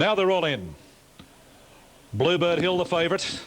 Now they're all in. Bluebird Hill, the favourite.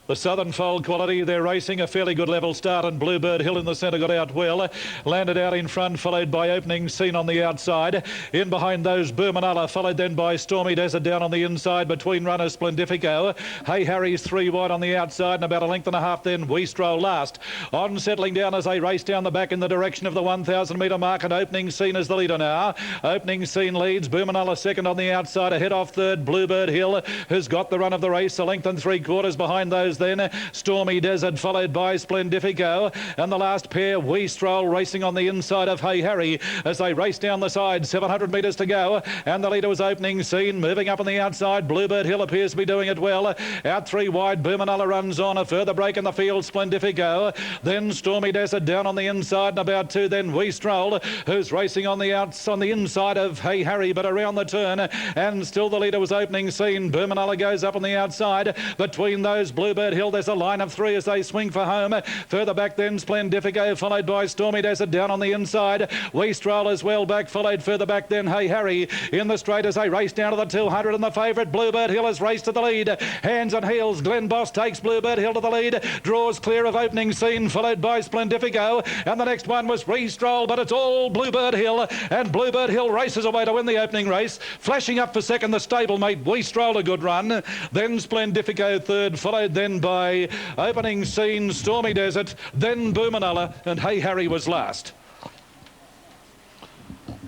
The Southern Fold Quality, they're racing a fairly good level start, and Bluebird Hill in the centre got out well. Landed out in front, followed by Opening Scene on the outside. In behind those, Boomanalla, followed then by Stormy Desert down on the inside. Between runners, Splendifico. Hey Harry's 3 wide on the outside, and about a length and a half then, We Stroll last. On settling down as they race down the back in the direction of the 1,000 metre mark, and Opening Scene is the leader now. Opening Scene leads, Boomanalla second on the outside. Ahead off third, Bluebird Hill, who's got the run of the race. A length and 3/4 behind those then. Stormy Desert followed by Splendifico, and the last pair, We Stroll, racing on the inside of Hey Harry as they race down the side. 700 metres to go, and the leader was Opening Scene. Moving up on the outside, Bluebird Hill appears to be doing it well. Out 3 wide, Boomanalla runs on. A further break in the field, Splendifico. Then Stormy Desert down on the inside, and about 2 then We Stroll, who's racing on the outs on the inside of Hey Harry, but around the turn, and still the leader was Opening Scene. Boomanalla goes up on the outside. Between those, Bluebird Hill, there's a line of 3 as they swing for home. Further back then, Splendifico, followed by Stormy Desert down on the inside. We Stroll as well back, followed further back then Hey Harry in the straight as they race down to the 200, and the favourite Bluebird Hill has raced to the lead. Hands and heels, Glen Boss takes Bluebird Hill to the lead, draws clear of Opening Scene, followed by Splendifico, and the next one was We Stroll, but it's all Bluebird Hill, and Bluebird Hill races away to win the opening race. Flashing up for second, the stablemate We Stroll, a good run. Then Splendifico third, followed then by Opening Scene, Stormy Desert, then Boomanalla, and Hey Harry was last.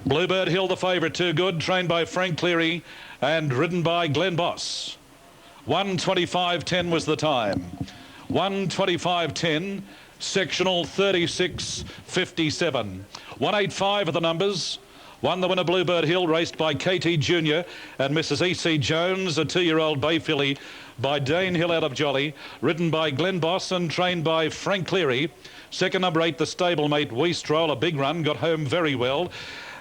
Bluebird Hill, the favourite, too good, trained by Frank Cleary and ridden by Glen Boss. 1:25.10 was the time. 1:25.10, sectional 36.57. 185 are the numbers. Won the winner, Bluebird Hill, raced by KT Jr. and Mrs. E.C. Jones, a 2-year-old bay filly by Dane Hill out of Jolly, ridden by Glen Boss and trained by Frank Cleary. Second, number 8, the stablemate We Stroll, a big run, got home very well.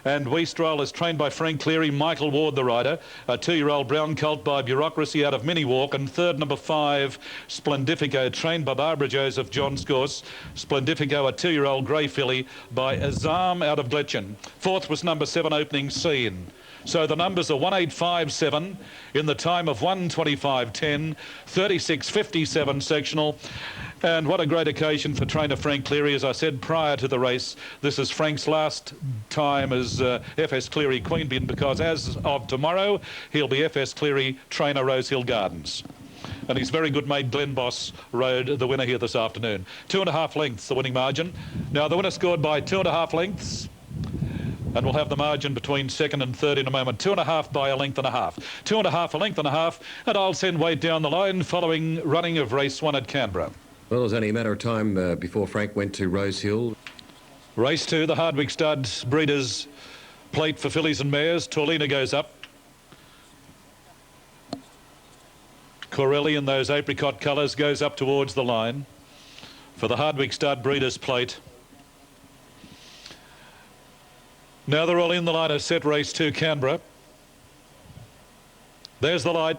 And We Stroll is trained by Frank Cleary, Michael Ward the rider, a 2-year-old brown colt by Bureaucracy out of Mini Walk, and third, number 5, Splendifico, trained by Barbara Joseph, John Scourse. Splendifico, a 2-year-old grey filly by Azam out of Gletchen. Fourth was number 7, Opening Scene. So the numbers are 1857 in the time of 1:25.10, 36.57 sectional. And what a great occasion for trainer Frank Cleary. As I said prior to the race, this is Frank's last time as FS Cleary Queanbeyan, because as of tomorrow, he'll be FS Cleary trainer, Rosehill Gardens. And his very good mate Glen Boss rode the winner here this afternoon. 2.5 lengths, the winning margin. Now the winner scored by 2.5 lengths. And we'll have the margin between second and third in a moment. 2.5 by a length and a half. 2.5, a length and a half. And I'll send Wade down the line following running of race 1 at Canberra. Well, it was only a matter of time before Frank went to Rosehill. Race 2, the Hardwick Stud Breeders' Plate for fillies and mares. Torlina goes up. Corelli in those apricot colours goes up towards the line for the Hardwick Stud Breeders' Plate. Now they're all in the line of set race 2, Canberra. There's the light.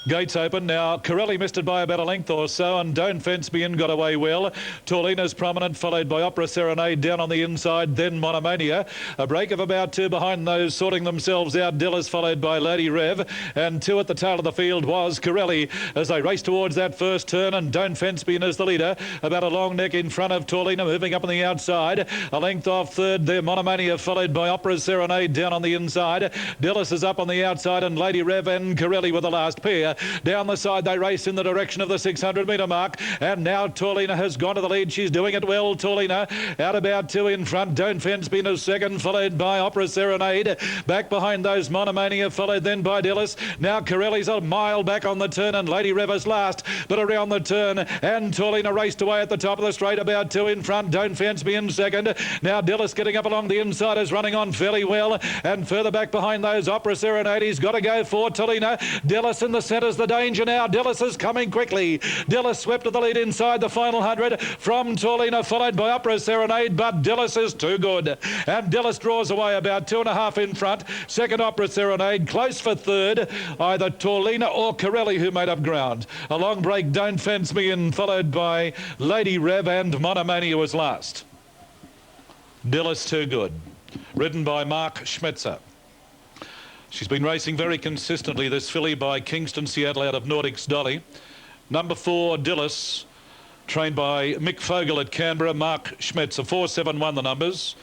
Gates open. Now Corelli missed it by about a length or so, and Don't Fence Me In got away well. Torlina's prominent, followed by Opera Serenade down on the inside, then Monomania. A break of about 2 behind those, sorting themselves out. Dillis followed by Lady Rev, and 2 at the tail of the field was Corelli as they race towards that first turn, and Don't Fence Me In as the leader. About a long neck in front of Torlina, moving up on the outside. A length off third there, Monomania, followed by Opera Serenade down on the inside. Dillis is up on the outside, and Lady Rev and Corelli were the last pair. Down the side they race in the direction of the 600 metre mark, and now Torlina has gone to the lead. She's doing it well. Torlina out about 2 in front. Don't Fence Me In as second, followed by Opera Serenade. Back behind those, Monomania, followed then by Dillis. Now Corelli's a mile back on the turn, and Lady Rever's last, but around the turn, and Torlina raced away at the top of the straight, about 2 in front. Don't Fence Me In second. Now Dillis getting up along the inside is running on fairly well, and further back behind those, Opera Serenade. He's got to go for Torlina. Dillis in the centre's the danger now. Dillis is coming quickly. Dillis swept to the lead inside the final 100 from Torlina, followed by Opera Serenade, but Dillis is too good. And Dillis draws away about 2.5 in front. Second, Opera Serenade. Close for third, either Torlina or Corelli, who made up ground. A long break, Don't Fence Me In, followed by Lady Rev, and Monomania was last. Dillis too good. Ridden by Mark Schmetzer. She's been racing very consistently, this filly, by Kingston Seattle out of Nordics Dolly. Number 4, Dillis, trained by Mick Fogel at Canberra. Mark Schmetzer, 4-7-1 the numbers.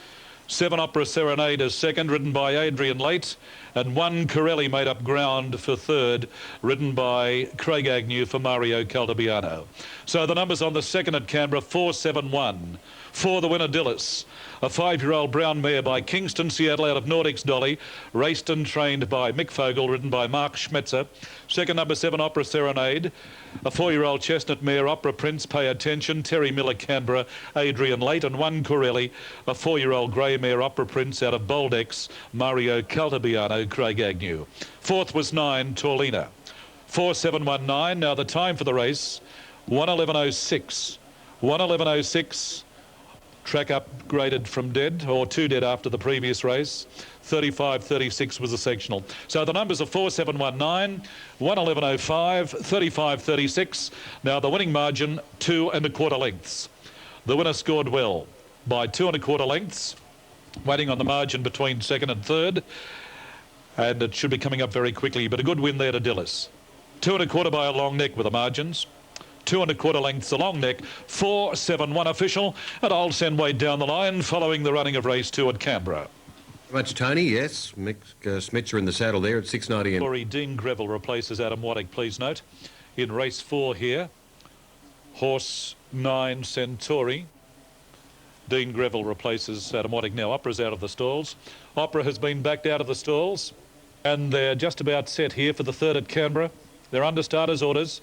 7 Opera Serenade is second, ridden by Adrian Late. And 1 Corelli made up ground for third, ridden by Craig Agnew for Mario Caltabiano. So the numbers on the second at Canberra, 4-7-1. For the winner, Dillis, a 5-year-old brown mare by Kingston Seattle out of Nordics Dolly, raced and trained by Mick Fogel, ridden by Mark Schmetzer. Second, number 7 Opera Serenade, a 4-year-old chestnut mare, Opera Prince, Pay Attention, Terry Miller, Canberra, Adrian Late, and 1 Corelli, a 4-year-old grey mare, Opera Prince, out of Boldex, Mario Caltabiano, Craig Agnew. Fourth was 9 Torlina. 4-7-1-9. Now the time for the race, 1:11:06. 1:11:06. Track upgraded from dead, or 2 dead after the previous race. 35.36 was the sectional. So the numbers are 4-7-1-9, 1:11:05, 35.36. Now the winning margin, 2 1/4 lengths. The winner scored well by 2 1/4 lengths, waiting on the margin between second and third, and it should be coming up very quickly, but a good win there to Dillis. 2 1/4 by a long neck with the margins. 2 1/4 lengths, a long neck. 4-7-1 official, and I'll send Wade down the line following the running of race 2 at Canberra. Very much, Tony. Yes, Mick Schmetzer in the saddle there at 6.90. Corey Dean Greville replaces Adam Waddick, please note. In race 4 here, horse 9 Centauri. Dean Greville replaces Adam Waddick. Now Opera's out of the stalls. Opera has been backed out of the stalls, and they're just about set here for the third at Canberra. They're under starters' orders.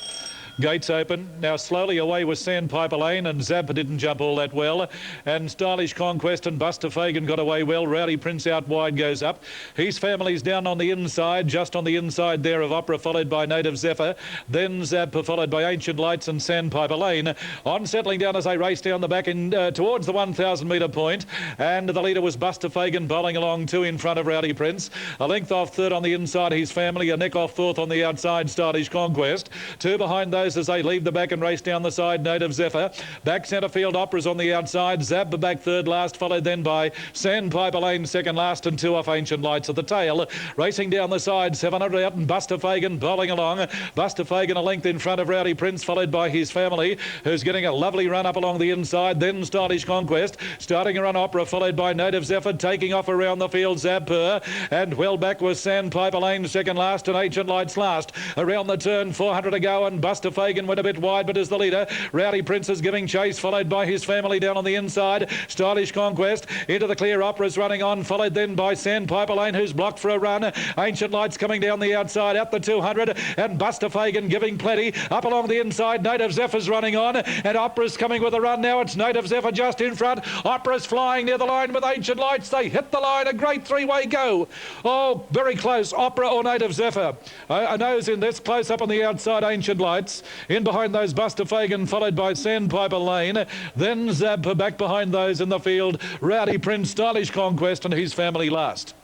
Gates open. Now slowly away with Sandpiper Lane, and Zappa didn't jump all that well. And Stylish Conquest and Buster Fagan got away well. Rowdy Prince out wide goes up. His family's down on the inside, just on the inside there of Opera, followed by Native Zephyr. Then Zappa, followed by Ancient Lights and Sandpiper Lane. On settling down as they race down the back in towards the 1,000 metre point. And the leader was Buster Fagan, bowling along 2 in front of Rowdy Prince. A length off third on the inside, his family. A neck off fourth on the outside, Stylish Conquest. 2 behind those as they leave the back and race down the side, Native Zephyr. Back centre field, Opera's on the outside. Zab back third last, followed then by Sandpiper Lane second last, and 2 off Ancient Lights at the tail. Racing down the side, 700 out, and Buster Fagan bowling along. Buster Fagan a length in front of Rowdy Prince, followed by his family, who's getting a lovely run up along the inside. Then Stylish Conquest, starting a run, Opera, followed by Native Zephyr, taking off around the field, Zab Purr, and well back was Sandpiper Lane second last, and Ancient Lights last. Around the turn, 400 to go, and Buster Fagan went a bit wide, but is the leader. Rowdy Prince is giving chase, followed by his family down on the inside. Stylish Conquest into the clear. Opera's running on, followed then by Sandpiper Lane, who's blocked for a run. Ancient Lights coming down the outside at the 200, and Buster Fagan giving plenty. Up along the inside, Native Zephyr's running on, and Opera's coming with a run now. It's Native Zephyr just in front. Opera's flying near the line with Ancient Lights. They hit the line. A great 3-way go. Oh, very close. Opera or Native Zephyr. A nose in this, close up on the outside, Ancient Lights. In behind those, Buster Fagan, followed by Sandpiper Lane. Then Zab back behind those in the field. Rowdy Prince, Stylish Conquest, and his family last.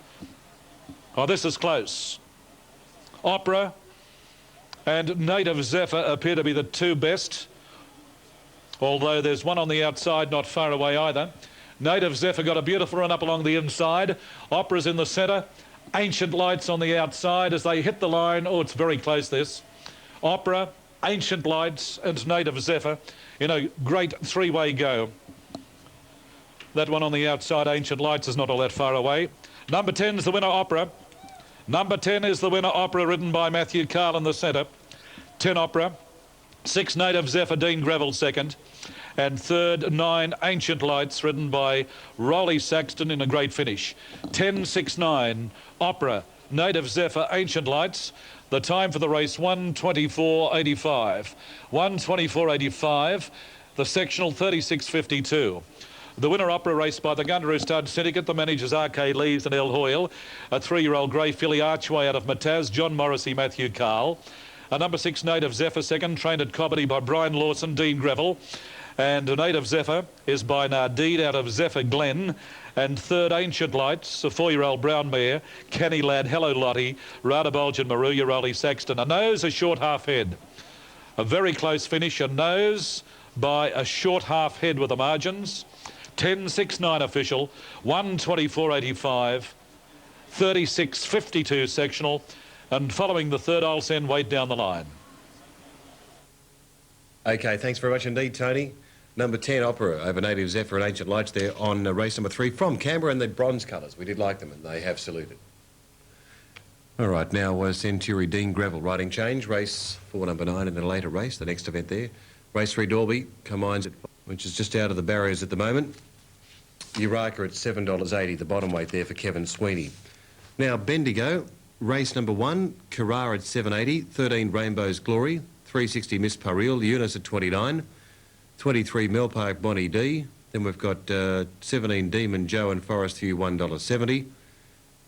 Oh, this is close. Opera and Native Zephyr appear to be the 2 best, although there's one on the outside not far away either. Native Zephyr got a beautiful run up along the inside. Opera's in the centre. Ancient Lights on the outside as they hit the line. Oh, it's very close, this. Opera, Ancient Lights and Native Zephyr in a great 3-way go. That one on the outside, Ancient Lights, is not all that far away. Number 10 is the winner, Opera. Number 10 is the winner, Opera, ridden by Matthew Carl in the centre. 10 Opera. 6 Native Zephyr, Dean Greville second. And third, 9 Ancient Lights, ridden by Rolly Saxton in a great finish. 10-6-9 Opera, Native Zephyr, Ancient Lights. The time for the race, 1:24.85. 1:24.85. The sectional, 36.52. The winner, Opera, raced by the Gundaroo Stud Syndicate. The managers, R.K. Leaves and El Hoyle. A 3-year-old grey filly, Archway, out of Mataz. John Morrissey, Matthew Carl. A number 6 Native Zephyr second, trained at Cobbity by Brian Lawson, Dean Greville. And a Native Zephyr is by Nardine out of Zephyr Glen. And third, Ancient Lights, a 4-year-old brown mare, Canny Lad, Hello Lottie, Rada Bulge and Maruya, Rolly Saxton. A nose, a short half head. A very close finish, a nose by a short half head with the margins. 10-6-9 official, 1:24.85. 36.52 sectional. And following the third, I'll send weight down the line. Okay, thanks very much indeed, Tony. Number 10, Opera, over Native Zephyr and Ancient Lights there on race number 3 from Canberra, and the bronze colours. We did like them, and they have saluted. All right, now Century Dean Gravel riding change. Race 4, number 9 in a later race, the next event there. Race 3, Dalby, combines it, which is just out of the barriers at the moment. Eureka at $7.80, the bottom weight there for Kevin Sweeney. Now, Bendigo, race number 1, Carrara at $7.80, 13 Rainbow's Glory, 360 Miss Paril, Eunice at $29, 23 Melpark Bonnie D. Then we've got 17 Demon Joe and Forest View $1.70,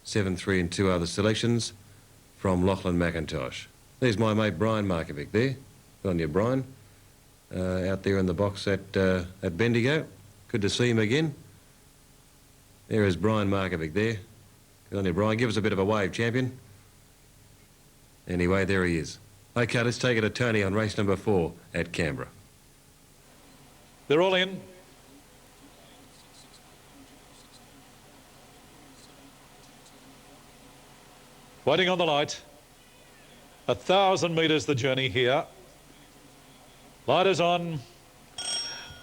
7-3 and 2 other selections from Lachlan McIntosh. There's my mate Brian Markovic there. Good on you, Brian. Out there in the box at Bendigo. Good to see him again. There is Brian Markovic there. Good on you, Brian. Give us a bit of a wave, champion. Anyway, there he is. Okay, let's take it to Tony on race number 4 at Canberra. They're all in. Waiting on the light. 1,000 metres the journey here. Light is on.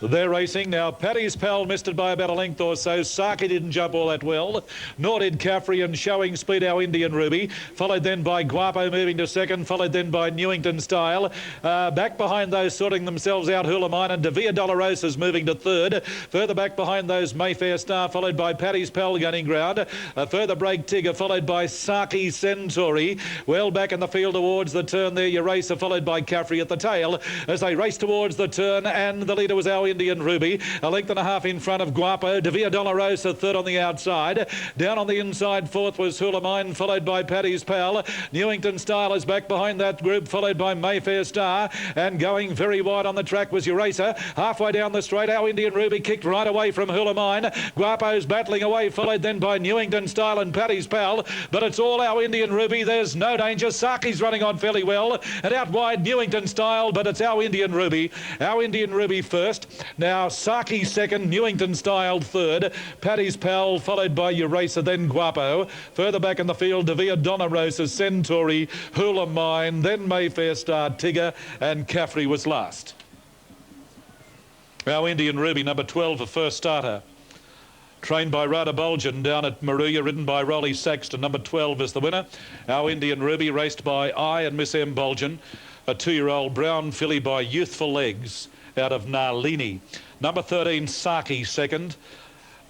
They're racing now. Paddy's Pal missed it by about a length or so. Saki didn't jump all that well, nor did Caffrey, and showing speed our Indian Ruby. Followed then by Guapo moving to second, followed then by Newington Style. Back behind those sorting themselves out, Hula Mine and Devia Dolorosa's moving to third. Further back behind those Mayfair Star, followed by Paddy's Pal gaining ground. A further break Tigger, followed by Saki Centauri. Well back in the field towards the turn there, Eraser, followed by Caffrey at the tail as they race towards the turn, and the leader was our Indian Ruby, a length and a half in front of Guapo. Devia Dolorosa third on the outside. Down on the inside fourth was Hula Mine, followed by Paddy's Pal. Newington Style is back behind that group, followed by Mayfair Star, and going very wide on the track was Eraser. Halfway down the straight, our Indian Ruby kicked right away from Hula Mine. Guapo's battling away, followed then by Newington Style and Paddy's Pal, but it's all our Indian Ruby. There's no danger. Saki's running on fairly well, and out wide Newington Style, but it's our Indian Ruby. Our Indian Ruby first. Now Saki second, Newington Style third, Paddy's Pal followed by Eraser, then Guapo. Further back in the field, Devia Dolorosa, Centauri, Hula Mine, then Mayfair Star, Tigger, and Caffrey was last. Our Indian Ruby, number 12, a first starter. Trained by Rada Bulgin down at Maruya, ridden by Rolly Saxton. Number 12 is the winner. Our Indian Ruby, raced by I and Miss M. Bulgin. A 2-year-old brown filly by Youthful Legs out of Narlini. Number 13, Saki second,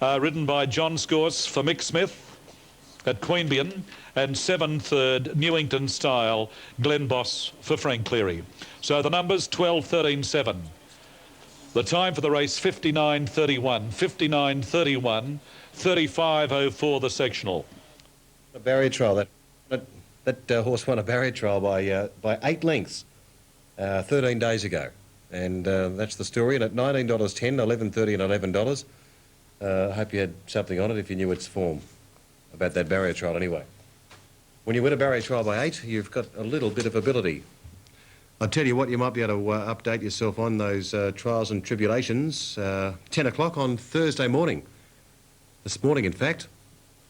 ridden by John Scorse for Mick Smith at Queanbeyan, and 7 third, Newington Style, Glen Boss for Frank Cleary. So the numbers 12, 13, 7. The time for the race 59.31, 59.31, 35.04 the sectional. A barrier trial. That horse won a barrier trial by 8 lengths 13 days ago. And that's the story. And at $19.10, $11.30 and $11, I hope you had something on it if you knew its form about that barrier trial anyway. When you win a barrier trial by 8, you've got a little bit of ability. I'll tell you what, you might be able to update yourself on those trials and tribulations. 10 o'clock on Thursday morning. This morning, in fact.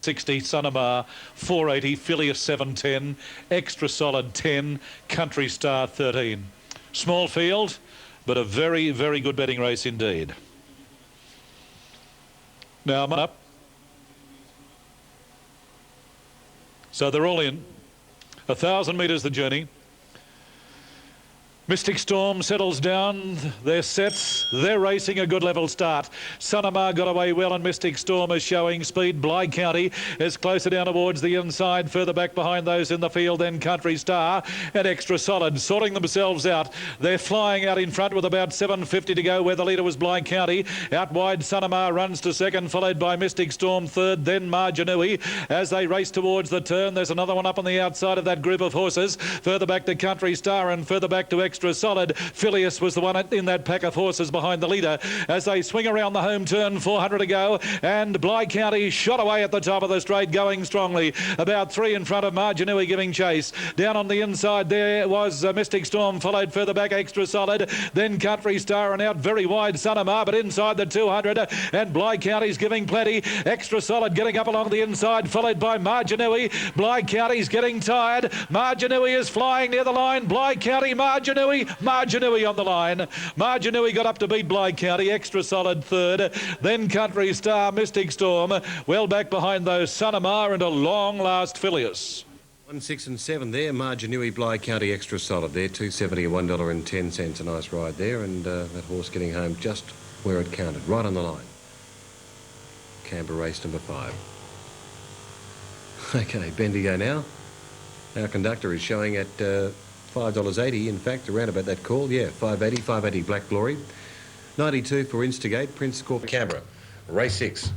60, Sunamar 480, Phileas 710, Extra Solid 10, Country Star 13. Small field, but a very, very good betting race indeed. Now I'm up. So they're all in. 1,000 metres the journey. Mystic Storm settles down, they're set, they're racing a good level start. Sunamar got away well and Mystic Storm is showing speed. Bly County is closer down towards the inside, further back behind those in the field, then Country Star and Extra Solid sorting themselves out. They're flying out in front with about 7.50 to go, where the leader was Bly County. Out wide, Sunamar runs to second, followed by Mystic Storm third, then Marjanui. As they race towards the turn, there's another one up on the outside of that group of horses. Further back to Country Star and further back to Extra Extra Solid. Phileas was the one in that pack of horses behind the leader as they swing around the home turn, 400 to go, and Bly County shot away at the top of the straight, going strongly. About 3 in front of Marjanui giving chase. Down on the inside there was Mystic Storm, followed further back Extra Solid, then Country Star, and out very wide Sunamar, but inside the 200, and Bly County's giving plenty. Extra Solid getting up along the inside, followed by Marjanui. Bly County's getting tired. Marjanui is flying near the line. Bly County, Marjanui on the line. Marjanui got up to beat Bly County. Extra Solid third. Then Country Star, Mystic Storm. Well back behind those Sunamar and a long last Phileas. 1, 6 and 7 there. Marjanui, Bly County, Extra Solid there. $2.70 and $1.10. A nice ride there, and that horse getting home just where it counted, right on the line. Canberra race number 5. Okay, Bendigo now. Our conductor is showing at $5.80. In fact, around about that call. Yeah, $5.80 Black Glory. 92 for Instigate, Prince Corp Canberra. Race 6.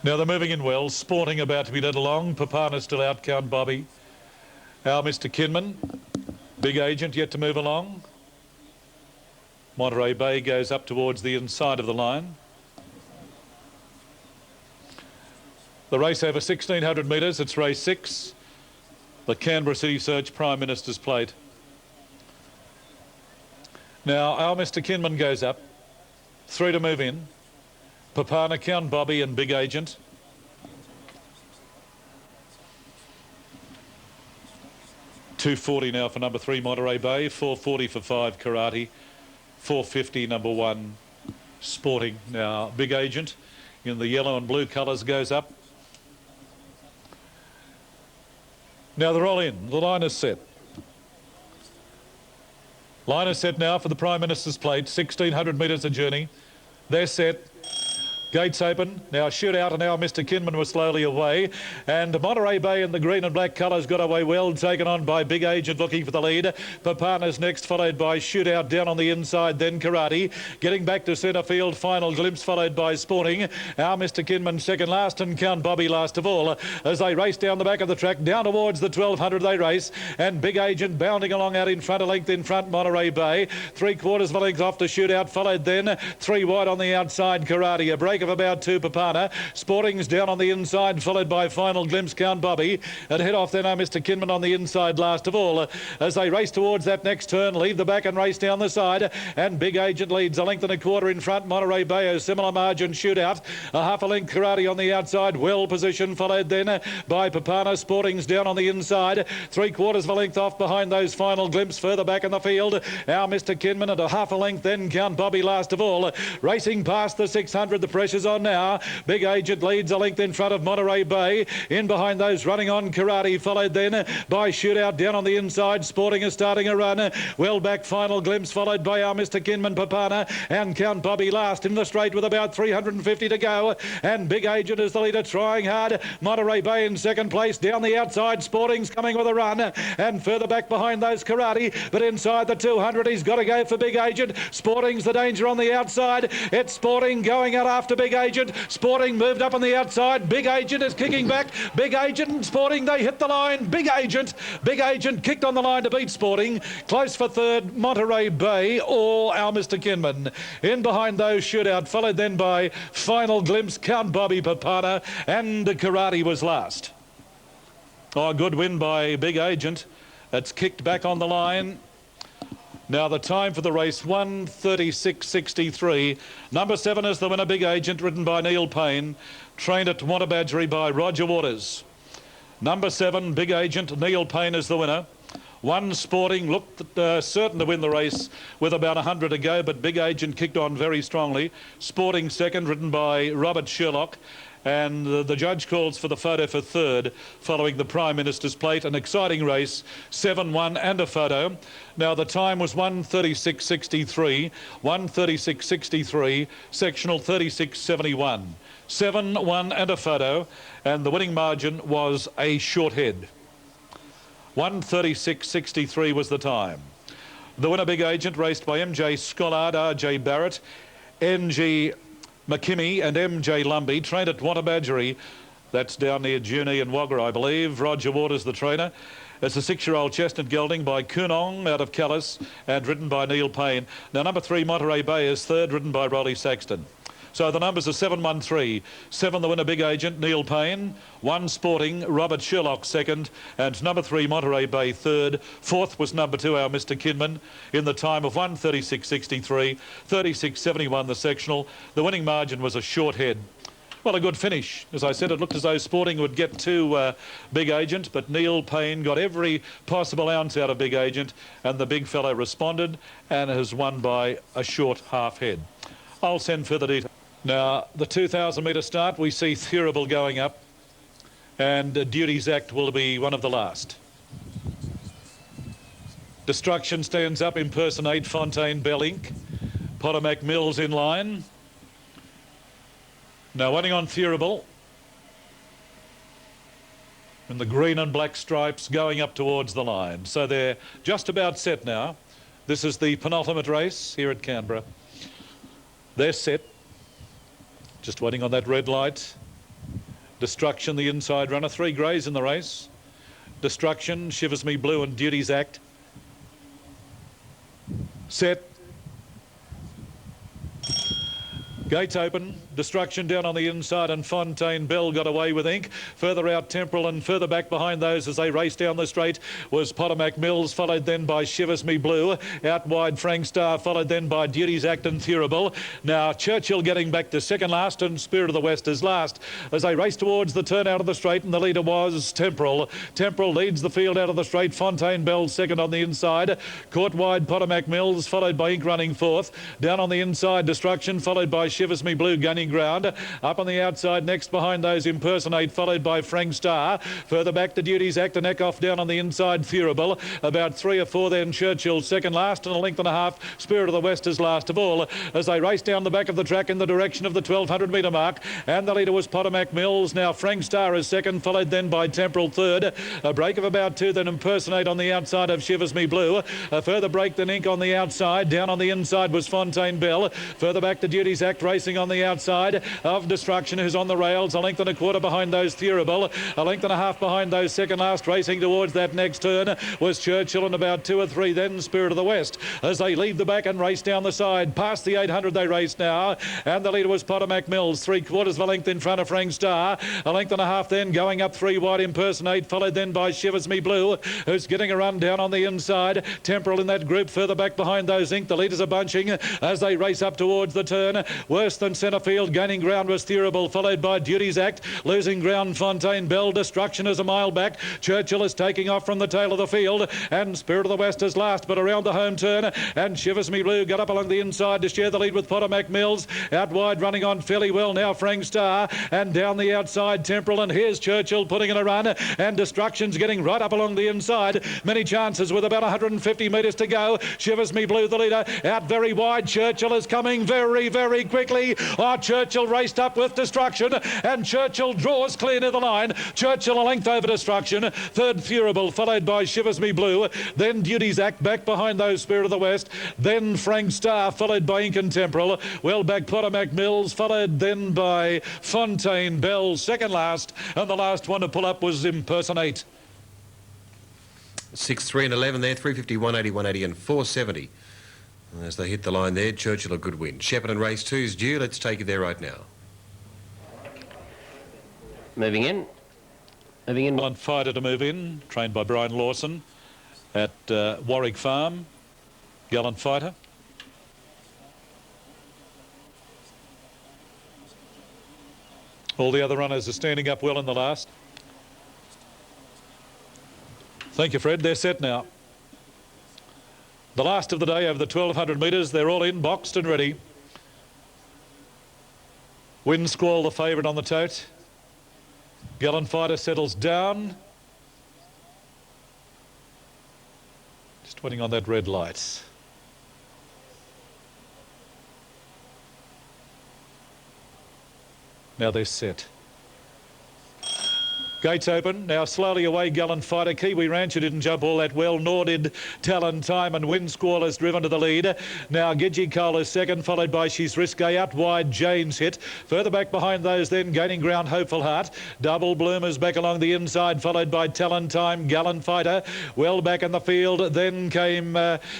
Now they're moving in well. Sporting about to be led along. Papana still out. Count Bobby. Our Mr. Kinman. Big Agent yet to move along. Monterey Bay goes up towards the inside of the line. The race over 1,600 metres. It's race 6. The Canberra City Search Prime Minister's Plate. Now our Mr. Kinman goes up. 3 to move in. Papana, Count Bobby and Big Agent. $2.40 now for number 3 Monterey Bay. $4.40 for 5 Karate. $4.50 number 1 Sporting. Now Big Agent in the yellow and blue colours goes up. Now they're all in. The line is set. Line is set now for the Prime Minister's Plate. 1,600 metres a journey. They're set. Gates open. Now Shootout, and now Mr. Kinman was slowly away. And Monterey Bay in the green and black colours got away well, taken on by Big Agent looking for the lead. Papana's next, followed by Shootout down on the inside, then Karate. Getting back to centre field, Final Glimpse, followed by Sporting. Our Mr. Kinman second last, and Count Bobby last of all. As they race down the back of the track, down towards the 1,200 they race. And Big Agent bounding along out in front, a length in front, Monterey Bay. 3/4 of a length off to Shootout, followed then 3 wide on the outside, Karate. A break of about 2 Papana. Sporting's down on the inside, followed by Final Glimpse, Count Bobby. And head off then Mr. Kinman on the inside last of all. As they race towards that next turn, leave the back and race down the side. And Big Agent leads a length and a quarter in front. Monterey Bay, a similar margin. Shootout. A half a length Karate on the outside. Well positioned, followed then by Papana. Sporting's down on the inside. 3/4 of a length off behind those Final Glimpse. Further back in the field, our Mr. Kinman at a half a length then Count Bobby last of all. Racing past the 600, the pressure's on now. Big Agent leads a length in front of Monterey Bay. In behind those running on Karate, followed then by Shootout down on the inside. Sporting is starting a run. Well back Final Glimpse, followed by our Mr. Kinman, Papana, and Count Bobby last in the straight with about 350 to go. And Big Agent is the leader, trying hard. Monterey Bay in second place. Down the outside, Sporting's coming with a run. And further back behind those Karate, but inside the 200, he's got to go for Big Agent. Sporting's the danger on the outside. It's Sporting going out after Big Agent. Sporting moved up on the outside. Big Agent is kicking back. Big Agent and Sporting, they hit the line. Big Agent kicked on the line to beat Sporting. Close for third, Monterey Bay or our Mr. Kinman. In behind those, Shootout, followed then by Final Glimpse, Count Bobby, Papana, and Karate was last. Oh, good win by Big Agent. It's kicked back on the line. Now the time for the race, 1:36.63. Number 7 is the winner, Big Agent, ridden by Neil Payne. Trained at Wantabadgery by Roger Waters. Number 7, Big Agent, Neil Payne is the winner. 1 Sporting looked certain to win the race with about 100 to go, but Big Agent kicked on very strongly. Sporting second, ridden by Robert Sherlock. And the judge calls for the photo for third, following the Prime Minister's Plate. An exciting race, 7-1 and a photo. Now the time was 1:36.63, 1:36.63, sectional 36.71. 7-1 and a photo, and the winning margin was a short head. 1:36.63 was the time. The winner, Big Agent, raced by MJ Scollard, RJ Barrett, NG McKimmie and MJ Lumbey, trained at Wantabadgery. That's down near Junee and Wagga, I believe. Roger Waters, the trainer. It's a 6-year-old chestnut gelding by Kunong out of Callis and ridden by Neil Payne. Now, number 3, Monterey Bay, is third, ridden by Rolly Saxton. So the numbers are 7-1-3. 7 the winner, Big Agent, Neil Payne. 1 Sporting, Robert Sherlock second. And number 3, Monterey Bay third. Fourth was number 2, our Mr. Kidman, in the time of 1:36.63. 36.71 the sectional. The winning margin was a short head. Well, a good finish. As I said, it looked as though Sporting would get to Big Agent, but Neil Payne got every possible ounce out of Big Agent, and the big fellow responded and has won by a short half head. I'll send further details. Now, the 2,000 metre start, we see Thurable going up, and Duty's Act will be one of the last. Destruction stands up, Impersonate, Fontaine, Bell Inc. Potomac Mills in line. Now, winning on Thurable, and the green and black stripes going up towards the line. So they're just about set now. This is the penultimate race here at Canberra. They're set. Just waiting on that red light. Destruction, the inside runner. 3 greys in the race. Destruction, Shivers Me Blue and Duty's Act. Set. Gates open. Destruction down on the inside, and Fontaine Bell got away with Ink. Further out Temporal, and further back behind those as they raced down the straight was Potomac Mills, followed then by Shivers Me Blue. Out wide Frank Star, followed then by Duty's Act and Thurable. Now Churchill getting back to second last, and Spirit of the West is last as they race towards the turn out of the straight, and the leader was Temporal. Temporal leads the field out of the straight. Fontaine Bell second on the inside. Caught wide Potomac Mills, followed by Ink running fourth. Down on the inside Destruction, followed by Shivers Me Blue gaining ground. Up on the outside next behind those Impersonate, followed by Frank Star. Further back to Duty's Act and Eckhoff down on the inside Thurable. About 3 or 4 then Churchill second last, and a length and a half Spirit of the West is last of all as they race down the back of the track in the direction of the 1,200 metre mark, and the leader was Potomac Mills. Now Frank Star is second, followed then by Temporal third. A break of about 2 then Impersonate on the outside of Shivers Me Blue. A further break than Ink on the outside. Down on the inside was Fontaine Bell. Further back to Duty's Act racing on the outside of Destruction, who's on the rails. A length and a quarter behind those Thurable. A length and a half behind those second last. Racing towards that next turn was Churchill, and about 2 or 3 then Spirit of the West as they leave the back and race down the side. Past the 800 they race now, and the leader was Potomac Mills. 3/4 of a length in front of Frank Star. A length and a half then going up 3 wide Impersonate, followed then by Shivers Me Blue, who's getting a run down on the inside. Temporal in that group. Further back behind those Ink. The leaders are bunching as they race up towards the turn. Worse than centre field. Gaining ground was Thurable, followed by Duty's Act. Losing ground Fontaine Bell. Destruction is a mile back. Churchill is taking off from the tail of the field, and Spirit of the West is last, but around the home turn, and Shivers Me Blue got up along the inside to share the lead with Potomac Mills. Out wide running on fairly well now Frank Star, and down the outside Temporal, and here's Churchill putting in a run, and Destruction's getting right up along the inside. Many chances with about 150 metres to go. Shivers Me Blue the leader, out very wide. Churchill is coming very, very quickly. Oh, Churchill raced up with Destruction, and Churchill draws clear near the line. Churchill a length over Destruction. Third Thurable, followed by Shivers Me Blue. Then Duty's Act back behind those Spirit of the West. Then Frank Star, followed by Ink and Temporal. Well back Potomac Mills, followed then by Fontaine Bell, second last. And the last one to pull up was Impersonate. 6, 3 and 11 there. 350, 180, 180 and 470. As they hit the line there, Churchill a good win. Shepparton race 2's due. Let's take you there right now. Moving in. Moving in. Gallant Fighter to move in, trained by Brian Lawson at Warwick Farm. Gallant Fighter. All the other runners are standing up well in the last. Thank you, Fred. They're set now. The last of the day over the 1,200 metres. They're all in, boxed and ready. Wind Squall, the favourite on the tote. Gallant Fighter settles down. Just waiting on that red light. Now they're set. Gates open. Now slowly away, Gallant Fighter. Kiwi Rancher didn't jump all that well, nor did Talon Time, and Wind Squall has driven to the lead. Now Gidgee Cole is second, followed by She's Risque. Out wide, Jane's Hit. Further back behind those then, gaining ground, Hopeful Heart. Double Bloom is back along the inside, followed by Talon Time, Gallant Fighter. Well back in the field. Then came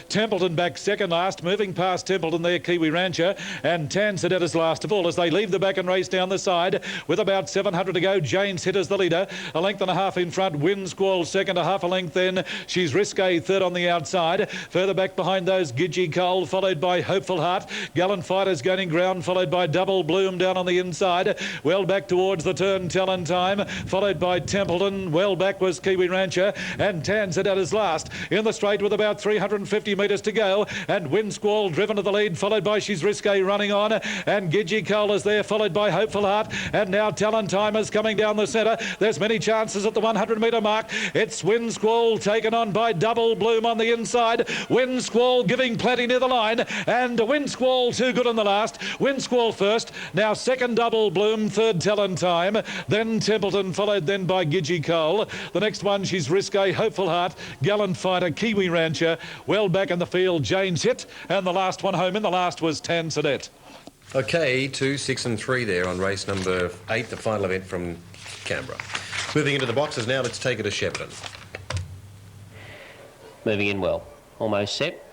Templeton back second last, moving past Templeton there, Kiwi Rancher. And Tansadettas last of all as they leave the back and race down the side. With about 700 to go, Jane's Hit is the leader. A length and a half in front, Wind Squall second, a half a length then. She's Risque third on the outside. Further back behind those, Gidgee Cole, followed by Hopeful Heart. Gallant Fighters gaining ground, followed by Double Bloom down on the inside. Well back towards the turn, Talon Time, followed by Templeton. Well back was Kiwi Rancher, and Tansadettas last. In the straight with about 350 metres to go, and Wind Squall driven to the lead, followed by She's Risque running on, and Gidgee Cole is there, followed by Hopeful Heart, and now Talon Time is coming down the centre. There's many chances at the 100-metre mark. It's Wind Squall taken on by Double Bloom on the inside. Wind Squall giving plenty near the line, and Wind Squall too good in the last. Wind Squall first, now second Double Bloom, third Talon Time, then Templeton, followed then by Gidgee Cole. The next one, She's Risque, Hopeful Heart, Gallant Fighter, Kiwi Rancher. Well back in the field, Jane's Hit, and the last one home in the last was Tansadettas. Okay, 2, 6 and 3 there on race number 8, the final event from Canberra. Moving into the boxes now, let's take it to Shepparton. Moving in well. Almost set.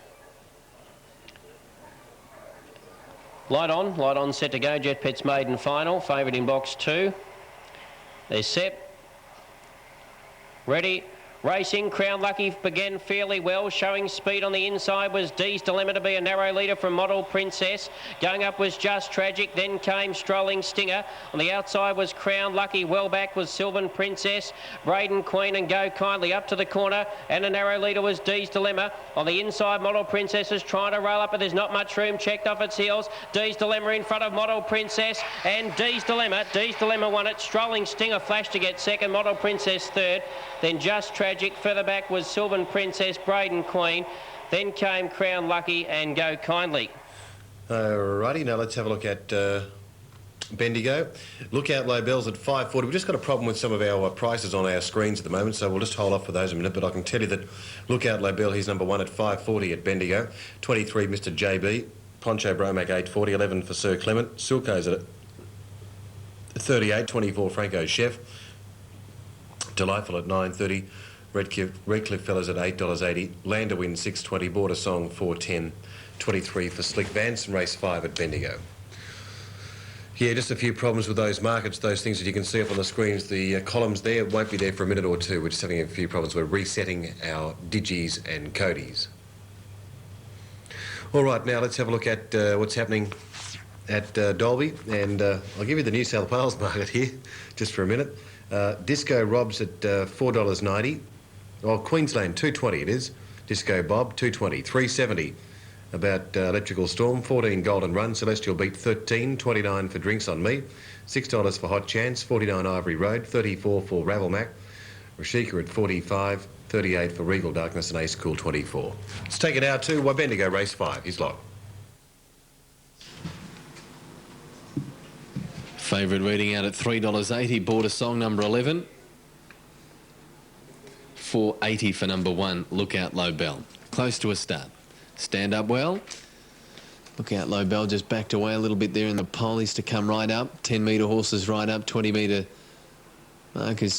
Light on, set to go. Jet Pet's maiden final. Favourite in box 2. They're set. Ready. Racing, Crown Lucky began fairly well, showing speed on the inside was Dee's Dilemma to be a narrow leader from Model Princess. Going up was Just Tragic, then came Strolling Stinger. On the outside was Crown Lucky, well back was Sylvan Princess, Braden Queen and Go Kindly up to the corner, and a narrow leader was Dee's Dilemma. On the inside, Model Princess is trying to roll up, but there's not much room, checked off its heels. Dee's Dilemma in front of Model Princess, and Dee's Dilemma won it. Strolling Stinger flashed to get second, Model Princess third, then Just Tragic. Further back was Sylvan Princess, Braden Queen. Then came Crown Lucky and Go Kindly. Alrighty, now let's have a look at Bendigo. Lookout Low Bells at 5.40. We've just got a problem with some of our prices on our screens at the moment, so we'll just hold off for those a minute. But I can tell you that Lookout Low Bell, he's number 1 at 5.40 at Bendigo. 23, Mr. JB. Poncho Bromac 8.40. 11 for Sir Clement. Silco's at 38. 24, Franco Chef. Delightful at 9.30. Redcliffe Fellas at $8.80. Landerwin 6.20. Border Song 4.10. 23 for Slick Vance and race 5 at Bendigo. Yeah, just a few problems with those markets, those things that you can see up on the screens. The columns there won't be there for a minute or two. We're just having a few problems. We're resetting our Digis and Codis. All right, now let's have a look at what's happening at Dolby. And I'll give you the New South Wales market here just for a minute. Disco Rob's at $4.90. Oh, Queensland, $2.20 it is. Disco Bob, $2.20. $3.70 about Electrical Storm. 14 Golden Run. Celestial Beat, $13.29 for Drinks on Me. $6 for Hot Chance. 49 Ivory Road. 34 for Ravelmac. Rashika at 45. 38 for Regal Darkness and Ace Cool 24. Let's take it out to Bendigo race 5. He's locked. Favourite reading out at $3.80. Border Song number 11. $4.80 for number 1. Lookout Low Bell. Close to a start. Stand up well. Lookout Low Bell just backed away a little bit there in the polies to come right up. 10 metre horses right up. 20 metre markers